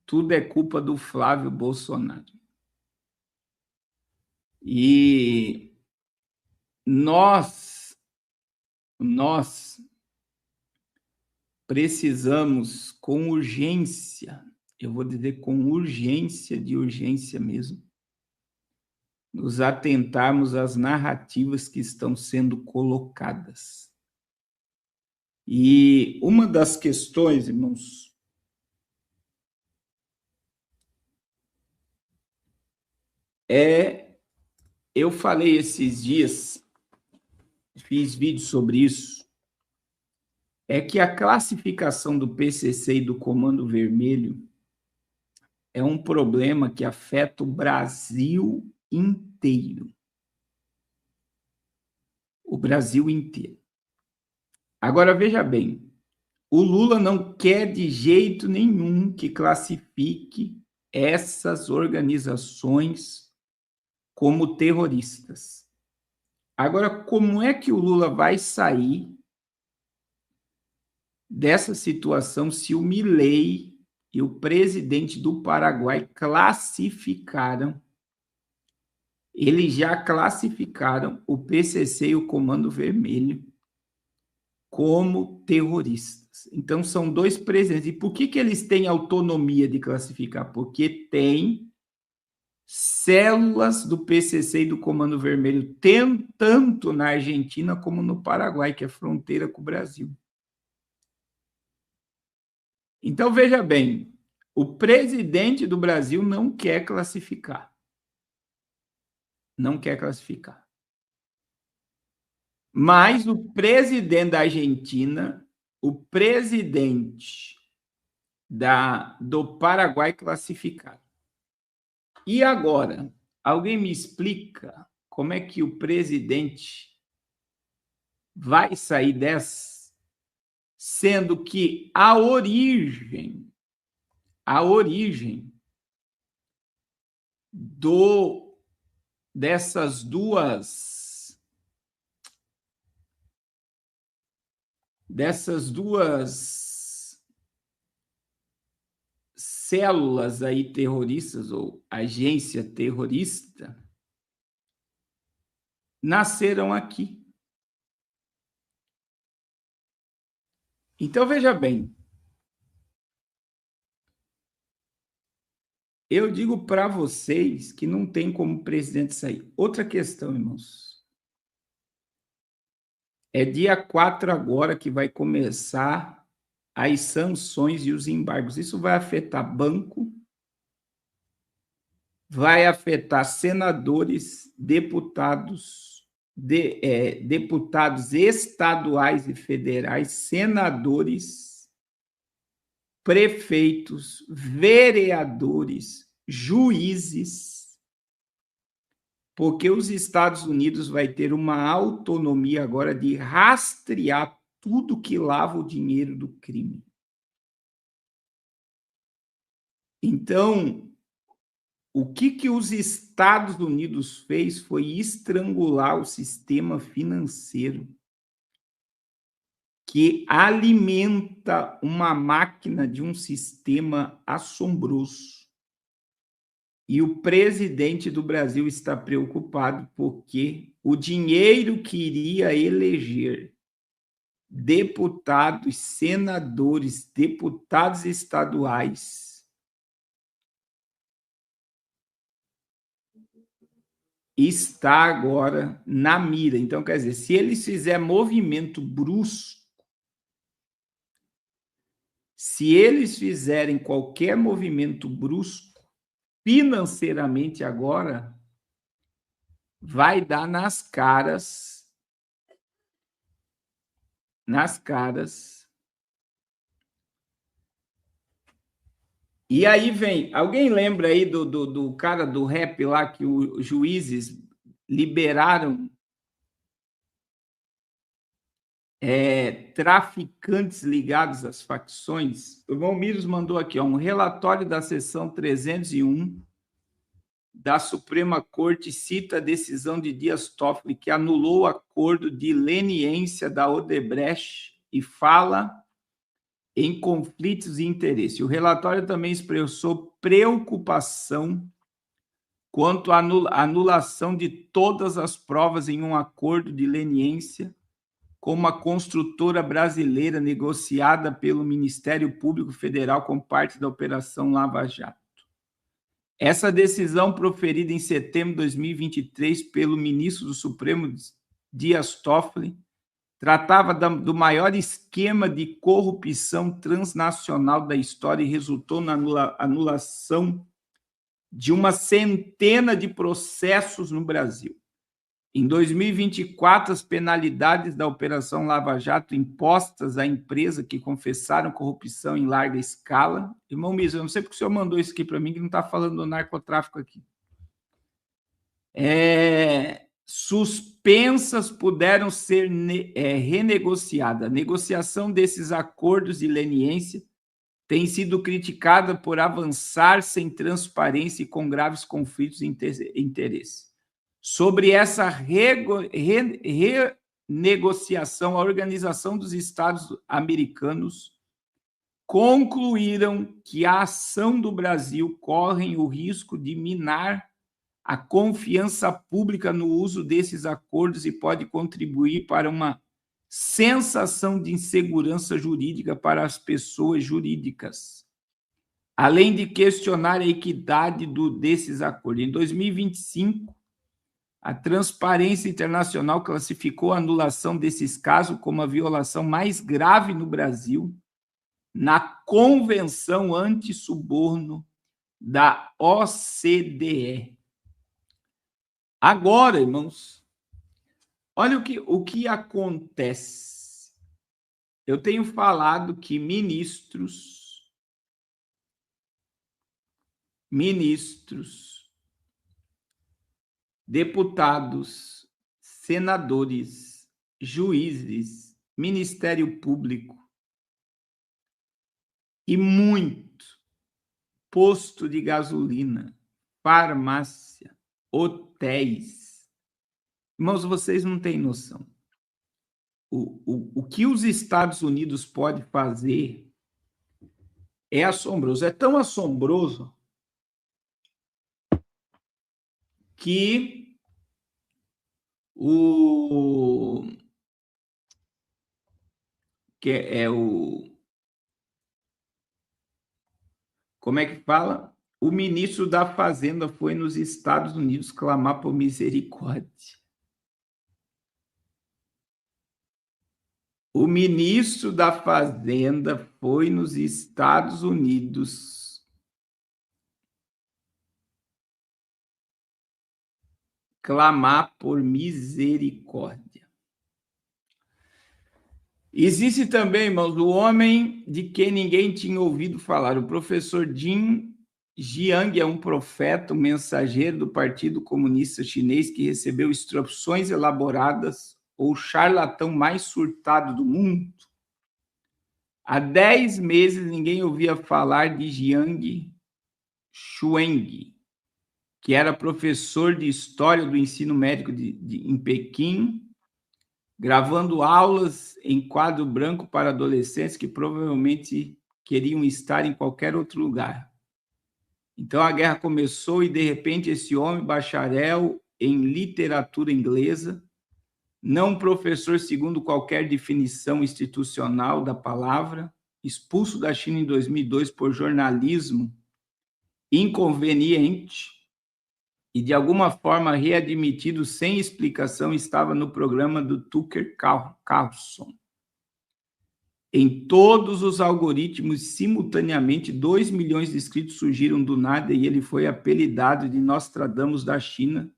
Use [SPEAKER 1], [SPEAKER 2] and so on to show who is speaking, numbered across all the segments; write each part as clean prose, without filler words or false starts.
[SPEAKER 1] tudo é culpa do Flávio Bolsonaro. E nós precisamos, com urgência, eu vou dizer com urgência, de urgência mesmo, nos atentarmos às narrativas que estão sendo colocadas. E uma das questões, irmãos, eu falei esses dias, fiz vídeo sobre isso, é que a classificação do PCC e do Comando Vermelho é um problema que afeta o Brasil inteiro. O Brasil inteiro. Agora, veja bem, o Lula não quer de jeito nenhum que classifique essas organizações como terroristas. Agora, como é que o Lula vai sair dessa situação se o Milei e o presidente do Paraguai classificaram, eles já classificaram o PCC e o Comando Vermelho como terroristas. Então, são dois presidentes. E por que eles têm autonomia de classificar? Porque tem células do PCC e do Comando Vermelho, tanto na Argentina como no Paraguai, que é fronteira com o Brasil. Então, veja bem, o presidente do Brasil não quer classificar. Não quer classificar. Mas o presidente da Argentina, o presidente do Paraguai classificaram. E agora, alguém me explica como é que o presidente vai sair dessa, sendo que a origem dessas duas células aí terroristas ou agência terrorista nasceram aqui. Então, veja bem, eu digo para vocês que não tem como o presidente sair. Outra questão, irmãos. É dia 4 agora que vai começar as sanções e os embargos. Isso vai afetar banco, vai afetar senadores, deputados, deputados estaduais e federais, senadores, prefeitos, vereadores, juízes, porque os Estados Unidos vai ter uma autonomia agora de rastrear tudo que lava o dinheiro do crime. Então, o que os Estados Unidos fez foi estrangular o sistema financeiro que alimenta uma máquina de um sistema assombroso. E o presidente do Brasil está preocupado porque o dinheiro que iria eleger deputados, senadores, deputados estaduais está agora na mira. Então, quer dizer, se eles fizerem movimento brusco, se eles fizerem qualquer movimento brusco, financeiramente agora, vai dar nas caras. E aí vem, alguém lembra aí do cara do rap lá que os juízes liberaram traficantes ligados às facções? O irmão Miros mandou aqui, um relatório da seção 301 da Suprema Corte cita a decisão de Dias Toffoli que anulou o acordo de leniência da Odebrecht e fala em conflitos de interesse. O relatório também expressou preocupação quanto à anulação de todas as provas em um acordo de leniência com uma construtora brasileira negociada pelo Ministério Público Federal como parte da Operação Lava Jato. Essa decisão, proferida em setembro de 2023 pelo ministro do Supremo, Dias Toffoli, tratava do maior esquema de corrupção transnacional da história e resultou na anulação de uma centena de processos no Brasil. Em 2024, as penalidades da Operação Lava Jato impostas à empresa que confessaram corrupção em larga escala. Irmão Miso, eu não sei porque o senhor mandou isso aqui para mim, que não está falando do narcotráfico aqui. Suspensas puderam ser renegociadas. A negociação desses acordos de leniência tem sido criticada por avançar sem transparência e com graves conflitos de interesse. Sobre essa renegociação, a Organização dos Estados Americanos concluíram que a ação do Brasil corre o risco de minar a confiança pública no uso desses acordos e pode contribuir para uma sensação de insegurança jurídica para as pessoas jurídicas, além de questionar a equidade desses acordos. Em 2025, a Transparência Internacional classificou a anulação desses casos como a violação mais grave no Brasil na Convenção Anti-Suborno da OCDE. Agora, irmãos, olha o que acontece. Eu tenho falado que ministros, deputados, senadores, juízes, Ministério Público e muito posto de gasolina, farmácia, hotéis. Irmãos, vocês não têm noção. O que os Estados Unidos podem fazer é assombroso. É tão assombroso que como é que fala? O ministro da Fazenda foi nos Estados Unidos clamar por misericórdia. O ministro da Fazenda foi nos Estados Unidos clamar por misericórdia. Existe também, irmãos, o homem de quem ninguém tinha ouvido falar. O professor Jin Jiang é um profeta, um mensageiro do Partido Comunista Chinês que recebeu instruções elaboradas, ou charlatão mais surtado do mundo. Há 10 meses ninguém ouvia falar de Jiang Shuang, que era professor de História do Ensino Médico em Pequim, gravando aulas em quadro branco para adolescentes que provavelmente queriam estar em qualquer outro lugar. Então a guerra começou e, de repente, esse homem, bacharel em literatura inglesa, não professor segundo qualquer definição institucional da palavra, expulso da China em 2002 por jornalismo inconveniente e, de alguma forma, readmitido sem explicação, estava no programa do Tucker Carlson. Em todos os algoritmos, simultaneamente, 2 milhões de inscritos surgiram do nada e ele foi apelidado de Nostradamus da China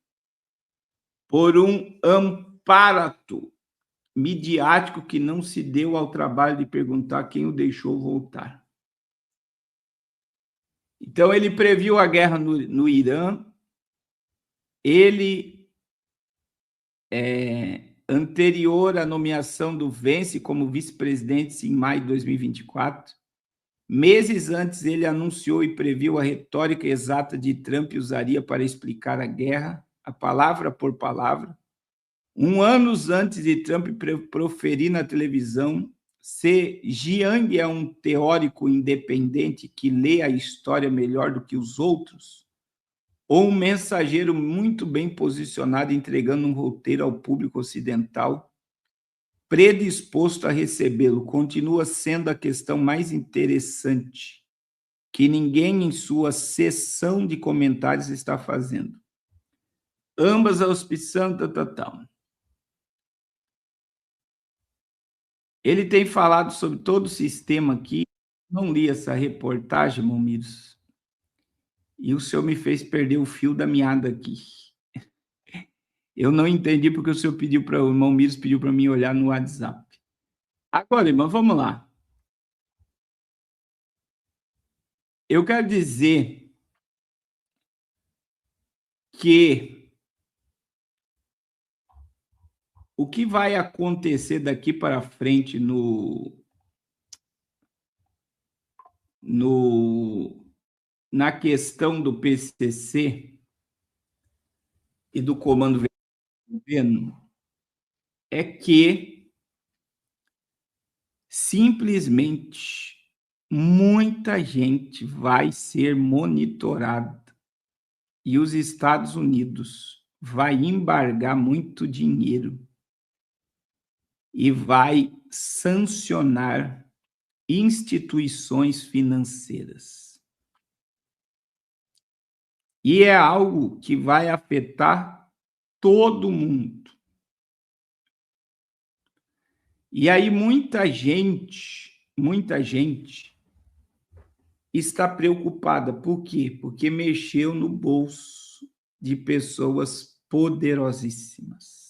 [SPEAKER 1] por um aparato midiático que não se deu ao trabalho de perguntar quem o deixou voltar. Então, ele previu a guerra no Irã, ele anterior à nomeação do Vence como vice-presidente em maio de 2024, meses antes ele anunciou e previu a retórica exata de Trump usaria para explicar a guerra, a palavra por palavra. 1 ano antes de Trump proferir na televisão se Jiang é um teórico independente que lê a história melhor do que os outros, ou um mensageiro muito bem posicionado entregando um roteiro ao público ocidental, predisposto a recebê-lo, continua sendo a questão mais interessante que ninguém em sua sessão de comentários está fazendo. Ambas auspiciando, Ele tem falado sobre todo o sistema aqui. Não li essa reportagem, Momiros, e o senhor me fez perder o fio da meada aqui. Eu não entendi porque o senhor pediu para o irmão Miros pediu para mim olhar no WhatsApp. Agora, irmão, vamos lá. Eu quero dizer que o que vai acontecer daqui para frente na questão do PCC e do comando do governo é que simplesmente muita gente vai ser monitorada e os Estados Unidos vai embargar muito dinheiro e vai sancionar instituições financeiras. E é algo que vai afetar todo mundo. E aí muita gente está preocupada. Por quê? Porque mexeu no bolso de pessoas poderosíssimas.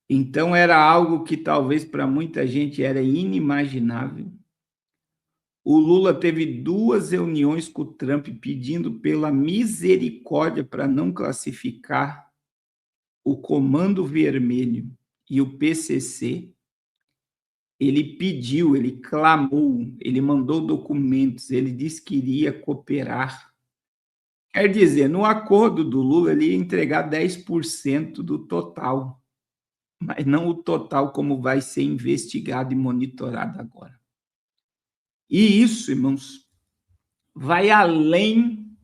[SPEAKER 1] Então era algo que talvez para muita gente era inimaginável. O Lula teve 2 reuniões com o Trump pedindo pela misericórdia para não classificar o Comando Vermelho e o PCC. Ele pediu, ele clamou, ele mandou documentos, ele disse que iria cooperar. Quer dizer, no acordo do Lula, ele ia entregar 10% do total, mas não o total como vai ser investigado e monitorado agora. E isso, irmãos, vai além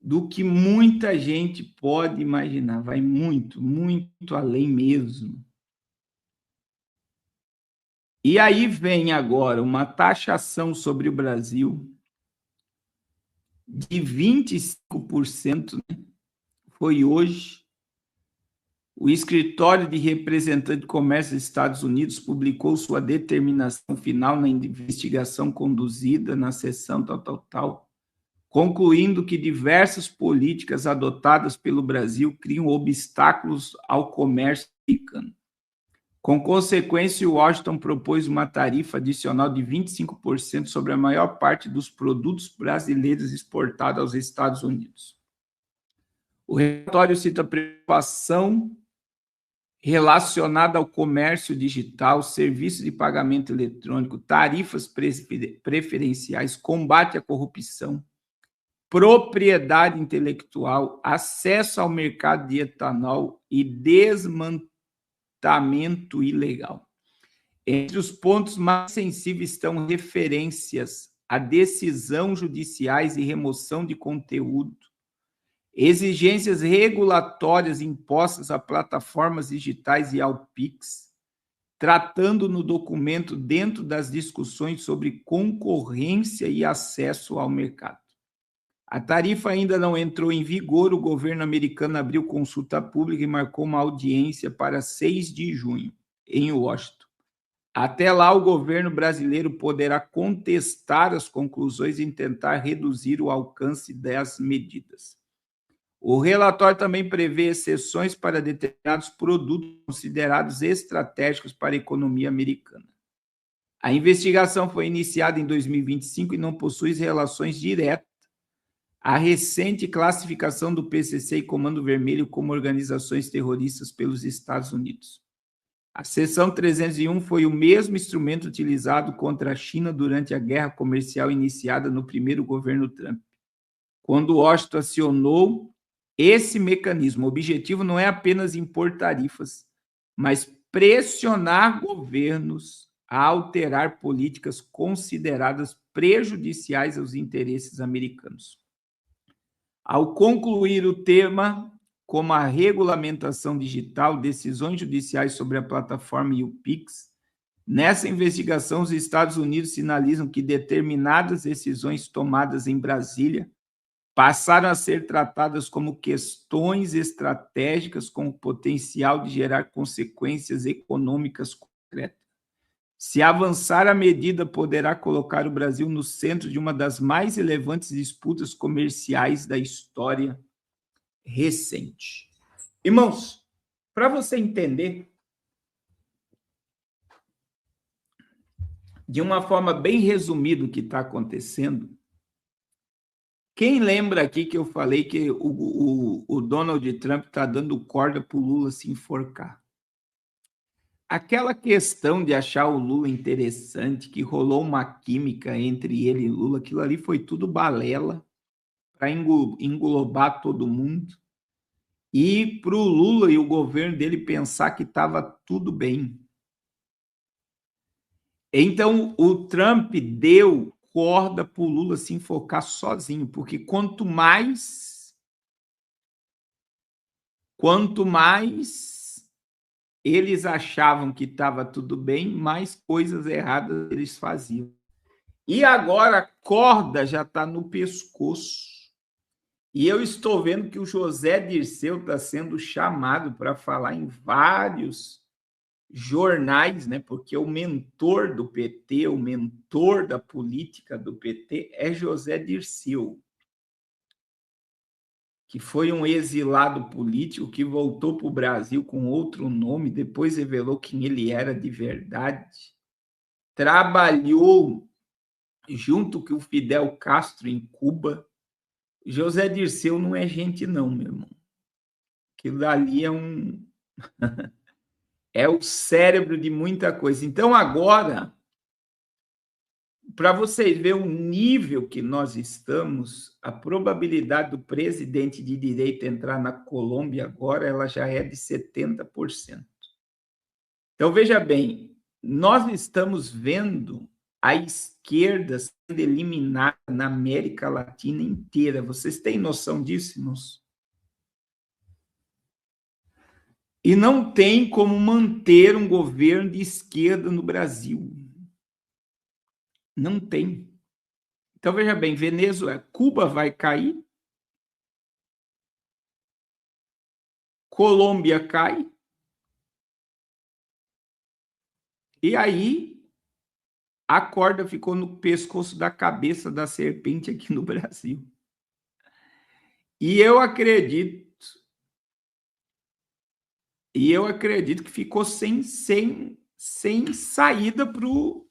[SPEAKER 1] do que muita gente pode imaginar, vai muito, muito além mesmo. E aí vem agora uma taxação sobre o Brasil de 25%, né? Foi hoje. O Escritório de Representante de Comércio dos Estados Unidos publicou sua determinação final na investigação conduzida na sessão tal, concluindo que diversas políticas adotadas pelo Brasil criam obstáculos ao comércio americano. Com consequência, Washington propôs uma tarifa adicional de 25% sobre a maior parte dos produtos brasileiros exportados aos Estados Unidos. O relatório cita preocupação relacionada ao comércio digital, serviços de pagamento eletrônico, tarifas preferenciais, combate à corrupção, propriedade intelectual, acesso ao mercado de etanol e desmantelamento ilegal. Entre os pontos mais sensíveis estão referências à decisão judiciais e remoção de conteúdo, exigências regulatórias impostas a plataformas digitais e ao PIX, tratando no documento dentro das discussões sobre concorrência e acesso ao mercado. A tarifa ainda não entrou em vigor, o governo americano abriu consulta pública e marcou uma audiência para 6 de junho, em Washington. Até lá, o governo brasileiro poderá contestar as conclusões e tentar reduzir o alcance das medidas. O relatório também prevê exceções para determinados produtos considerados estratégicos para a economia americana. A investigação foi iniciada em 2025 e não possui relações diretas à recente classificação do PCC e Comando Vermelho como organizações terroristas pelos Estados Unidos. A Seção 301 foi o mesmo instrumento utilizado contra a China durante a guerra comercial iniciada no primeiro governo Trump. Quando Washington acionou esse mecanismo, o objetivo não é apenas impor tarifas, mas pressionar governos a alterar políticas consideradas prejudiciais aos interesses americanos. Ao concluir o tema, como a regulamentação digital, decisões judiciais sobre a plataforma e o PIX, nessa investigação, os Estados Unidos sinalizam que determinadas decisões tomadas em Brasília passaram a ser tratadas como questões estratégicas com o potencial de gerar consequências econômicas concretas. Se avançar, a medida poderá colocar o Brasil no centro de uma das mais relevantes disputas comerciais da história recente. Irmãos, para você entender de uma forma bem resumida o que está acontecendo, quem lembra aqui que eu falei que o Donald Trump está dando corda para o Lula se enforcar? Aquela questão de achar o Lula interessante, que rolou uma química entre ele e Lula, aquilo ali foi tudo balela para englobar todo mundo e para o Lula e o governo dele pensar que estava tudo bem. Então, o Trump deu corda para o Lula se enfocar sozinho, porque quanto mais eles achavam que estava tudo bem, mais coisas erradas eles faziam. E agora a corda já está no pescoço. E eu estou vendo que o José Dirceu está sendo chamado para falar em vários jornais, né? Porque o mentor do PT, o mentor da política do PT é José Dirceu, que foi um exilado político que voltou para o Brasil com outro nome, depois revelou quem ele era de verdade, trabalhou junto com o Fidel Castro em Cuba. José Dirceu não é gente não, meu irmão. Aquilo ali é o cérebro de muita coisa. Então, agora, para vocês verem o nível que nós estamos, a probabilidade do presidente de direita entrar na Colômbia agora, ela já é de 70%. Então, veja bem, nós estamos vendo a esquerda sendo eliminada na América Latina inteira. Vocês têm noção disso, irmãos? E não tem como manter um governo de esquerda no Brasil. Não tem. Então, veja bem, Venezuela, Cuba vai cair, Colômbia cai, e aí a corda ficou no pescoço da cabeça da serpente aqui no Brasil. E eu acredito que ficou sem saída para o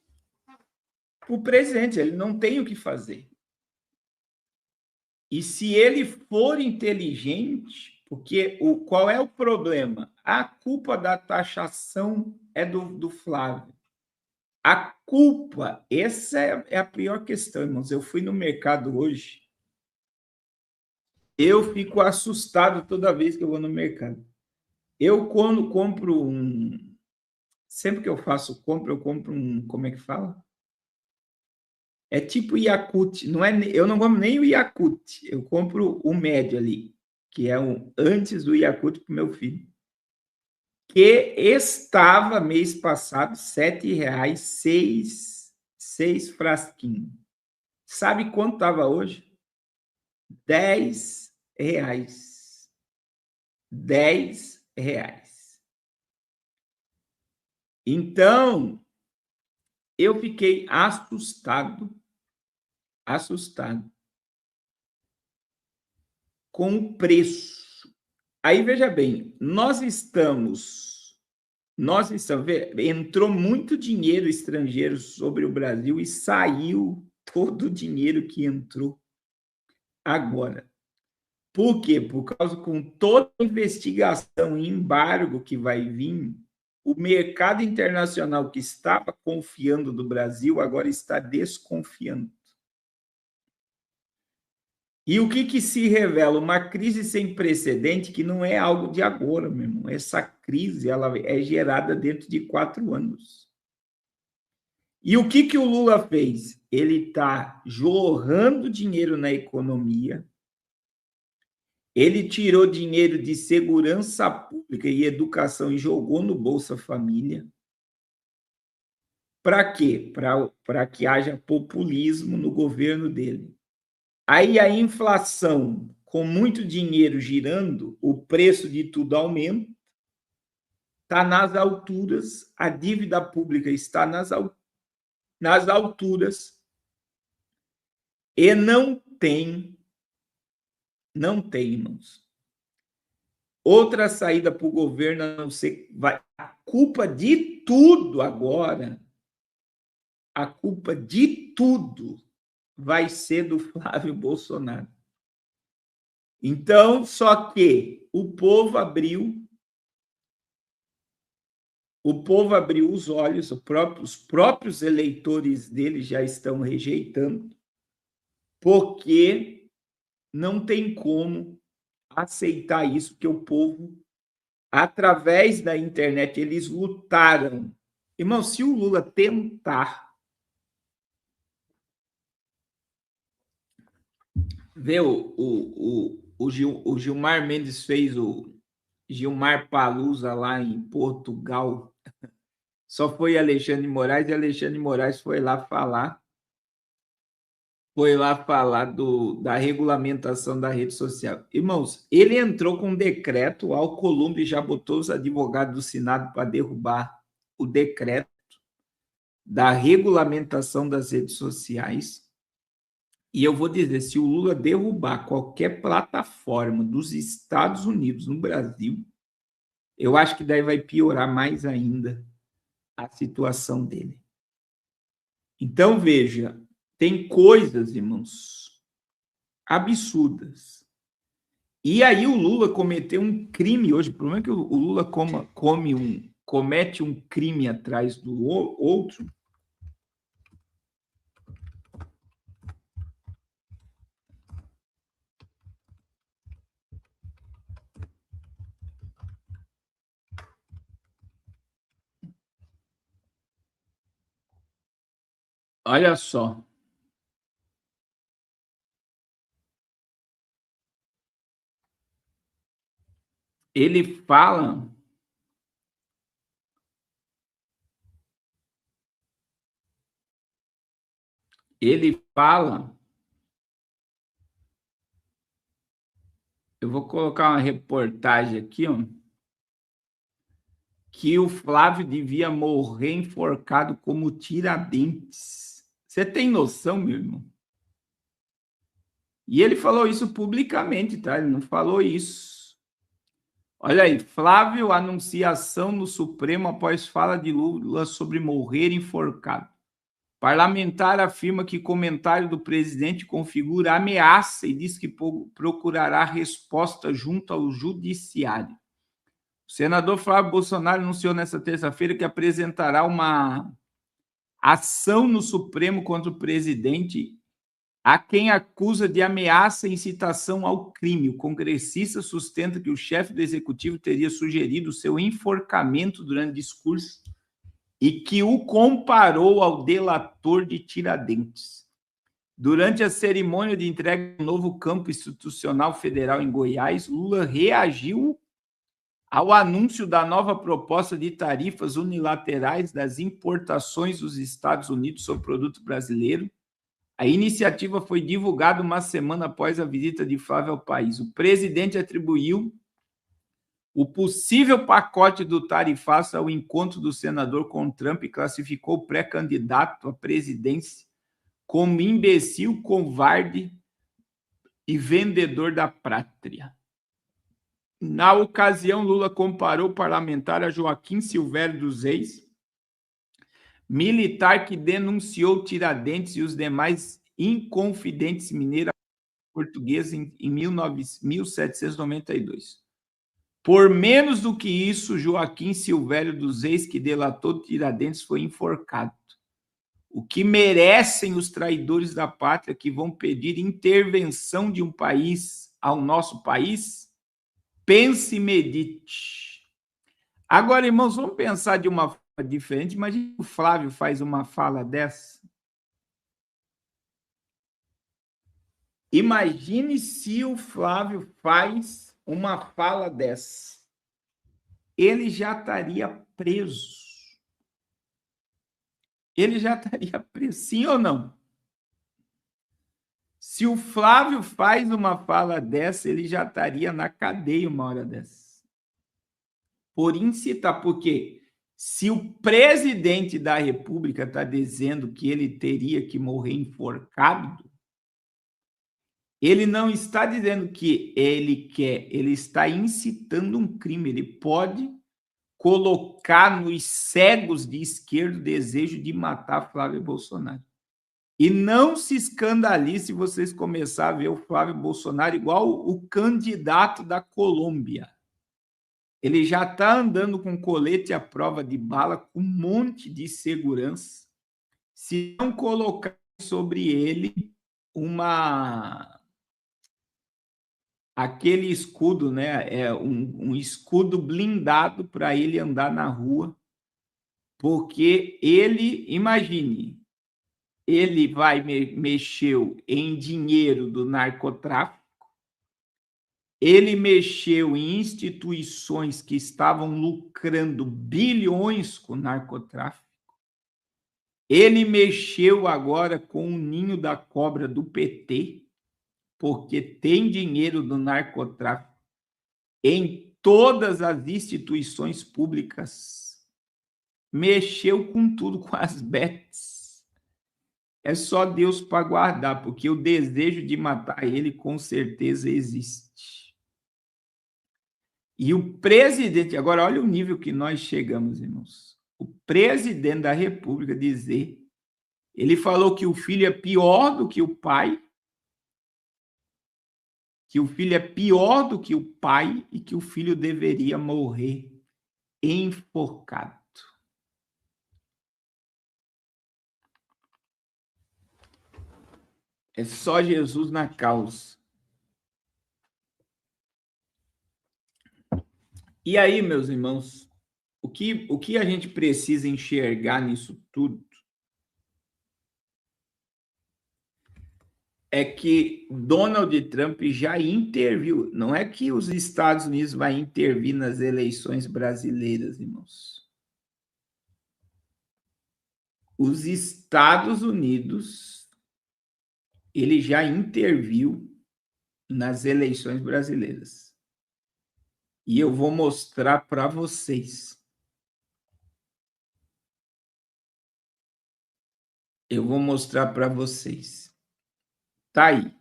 [SPEAKER 1] presidente. Ele não tem o que fazer. E se ele for inteligente, porque qual é o problema? A culpa da taxação é do Flávio. A culpa, essa é a pior questão, irmãos. Eu fui no mercado hoje, eu fico assustado toda vez que eu vou no mercado. Eu, quando compro sempre que eu faço compra, eu compro como é que fala? É tipo Yakult, eu não compro nem o Yakult, eu compro o médio ali, que é antes do Yakult para o meu filho, que estava mês passado R$7, seis frasquinhos. Sabe quanto estava hoje? R$10. R$10. Então, eu fiquei assustado com o preço. Aí, veja bem, entrou muito dinheiro estrangeiro sobre o Brasil e saiu todo o dinheiro que entrou agora. Por quê? Por causa com toda a investigação e embargo que vai vir, o mercado internacional que estava confiando no Brasil agora está desconfiando. E o que se revela? Uma crise sem precedente que não é algo de agora, meu irmão. Essa crise ela é gerada dentro de 4 anos. E o que o Lula fez? Ele está jorrando dinheiro na economia, ele tirou dinheiro de segurança pública e educação e jogou no Bolsa Família. Para quê? Para que haja populismo no governo dele. Aí a inflação, com muito dinheiro girando, o preço de tudo aumenta, está nas alturas, a dívida pública está nas alturas e não tem, irmãos, outra saída para o governo a não ser a culpa de tudo agora, a culpa de tudo vai ser do Flávio Bolsonaro. Então, só que o povo abriu os olhos, os próprios eleitores dele já estão rejeitando, porque não tem como aceitar isso, que o povo, através da internet, eles lutaram. Irmão, se o Lula tentar ver o Gilmar Mendes fez o Gilmar Palusa lá em Portugal, só foi Alexandre de Moraes, e Alexandre de Moraes foi lá falar da regulamentação da rede social. Irmãos, ele entrou com um decreto, o Alcolumbre já botou os advogados do Senado para derrubar o decreto da regulamentação das redes sociais. E eu vou dizer, se o Lula derrubar qualquer plataforma dos Estados Unidos no Brasil, eu acho que daí vai piorar mais ainda a situação dele. Então, veja, tem coisas, irmãos, absurdas. E aí o Lula cometeu um crime hoje. O problema é que o Lula comete um crime atrás do outro. Olha só. Ele fala eu vou colocar uma reportagem aqui, ó, que o Flávio devia morrer enforcado como Tiradentes. Você tem noção, meu irmão? E ele falou isso publicamente, tá? Ele não falou isso. Olha aí, Flávio anuncia ação no Supremo após fala de Lula sobre morrer enforcado. Parlamentar afirma que comentário do presidente configura ameaça e diz que procurará resposta junto ao judiciário. O senador Flávio Bolsonaro anunciou nesta terça-feira que apresentará uma ação no Supremo contra o presidente, a quem acusa de ameaça e incitação ao crime. O congressista sustenta que o chefe do executivo teria sugerido seu enforcamento durante discurso e que o comparou ao delator de Tiradentes. Durante a cerimônia de entrega do novo campo institucional federal em Goiás, Lula reagiu ao anúncio da nova proposta de tarifas unilaterais das importações dos Estados Unidos sobre produto brasileiro. A iniciativa foi divulgada uma semana após a visita de Flávio ao país. O presidente atribuiu o possível pacote do tarifaço ao encontro do senador com Trump e classificou o pré-candidato à presidência como imbecil, covarde e vendedor da pátria. Na ocasião, Lula comparou o parlamentar a Joaquim Silvério dos Reis, militar que denunciou Tiradentes e os demais inconfidentes mineiros portugueses em 1792. Por menos do que isso, Joaquim Silvério dos Reis, que delatou Tiradentes, foi enforcado. O que merecem os traidores da pátria que vão pedir intervenção de um país ao nosso país? Pense e medite. Agora, irmãos, vamos pensar de uma forma diferente. Imagina que o Flávio faz uma fala dessa. Imagine se o Flávio faz uma fala dessa. Ele já estaria preso. Ele já estaria preso, sim ou não? Se o Flávio faz uma fala dessa, ele já estaria na cadeia uma hora dessa. Por incitar, porque se o presidente da República está dizendo que ele teria que morrer enforcado, ele não está dizendo que ele quer, ele está incitando um crime. Ele pode colocar nos cegos de esquerda o desejo de matar Flávio Bolsonaro. E não se escandalize se vocês começarem a ver o Flávio Bolsonaro igual o candidato da Colômbia. Ele já está andando com colete à prova de bala, com um monte de segurança. Se não colocar sobre ele aquele escudo, né? Um escudo blindado para ele andar na rua, porque ele, imagine, ele mexeu em dinheiro do narcotráfico, ele mexeu em instituições que estavam lucrando bilhões com o narcotráfico, ele mexeu agora com o ninho da cobra do PT, porque tem dinheiro do narcotráfico em todas as instituições públicas, mexeu com tudo, com as bets. É só Deus para guardar, porque o desejo de matar ele com certeza existe. E o presidente, agora olha o nível que nós chegamos, irmãos. O presidente da República dizer, ele falou que o filho é pior do que o pai, que o filho é pior do que o pai e que o filho deveria morrer enforcado. É só Jesus na causa. E aí, meus irmãos, o que a gente precisa enxergar nisso tudo é que Donald Trump já interviu. Não é que os Estados Unidos vai intervir nas eleições brasileiras, irmãos. Os Estados Unidos, ele já interviu nas eleições brasileiras. E eu vou mostrar para vocês. Eu vou mostrar para vocês. Tá aí.